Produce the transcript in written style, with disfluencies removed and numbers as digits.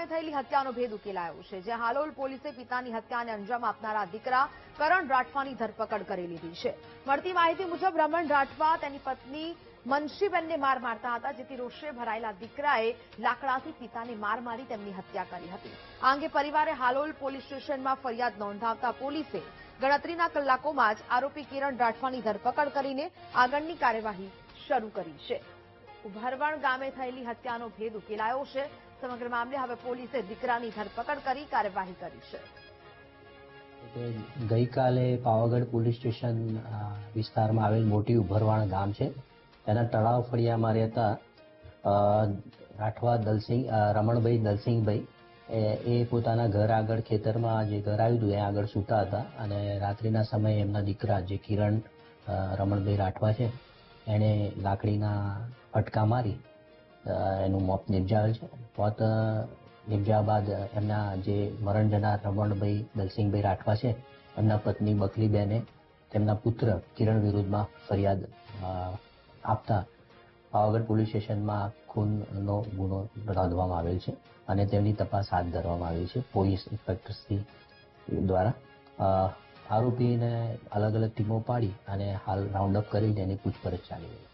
ગામે થયેલી હત્યાનો ભેદ ઉકેલાયો છે, જ્યાં હાલોલ પોલીસે પિતાની હત્યાને અંજામ આપનારા દીકરા કરણ રાઠવાની ધરપકડ કરી લીધી છે। મળતી માહિતી મુજબ રમણ રાઠવા તેની પત્ની મનશીબેનને માર મારતા હતા, જેથી રોષે ભરાયેલા દીકરાએ લાકડાથી પિતાને માર મારી તેમની હત્યા કરી હતી। આ અંગે પરિવારે હાલોલ પોલીસ સ્ટેશનમાં ફરિયાદ નોંધાવતા પોલીસે ગણતરીના કલાકોમાં જ આરોપી કિરણ રાઠવાની ધરપકડ કરીને આગળની કાર્યવાહી શરૂ કરી છે। ઉભરવણ ગામે થયેલી હત્યાનો ભેદ ઉકેલાયો છે। સમગ્ર મામલે હવે પોલીસે દીકરાની ધરપકડ કરી કાર્યવાહી કરી છે। ગઈકાલે પાવાગઢ પોલીસ સ્ટેશન વિસ્તારમાં આવેલ મોટી ઉભરવાણ ગામ છે, તેના તળાવ ફળિયામાં રહેતા રાઠવા રમણભાઈ દલસિંહભાઈ એ પોતાના ઘર આગળ ખેતરમાં જે ઘર આવ્યું હતું એ આગળ સૂતા હતા અને રાત્રિના સમયે એમના દીકરા જે કિરણ રમણભાઈ રાઠવા છે એણે લાકડીના ફટકા મારી એનું મોત નિપજાવેલ છે। મોત નિપજાવ્યા બાદ એમના જે મરણ જનાર રમણભાઈ દલસિંહભાઈ રાઠવા છે એમના પત્ની બકલીબેને તેમના પુત્ર કિરણ વિરુદ્ધમાં ફરિયાદ આપતા પાવાગઢ પોલીસ સ્ટેશનમાં ખૂનનો ગુનો નોંધવામાં આવેલ છે અને તેમની તપાસ હાથ ધરવામાં આવી છે પોલીસ ઇન્સ્પેક્ટરશ્રી દ્વારા। આરોપીને અલગ અલગ ટીમો પાડી અને હાલ રાઉન્ડ અપ કરી તેની પૂછપરછ ચાલી રહી છે।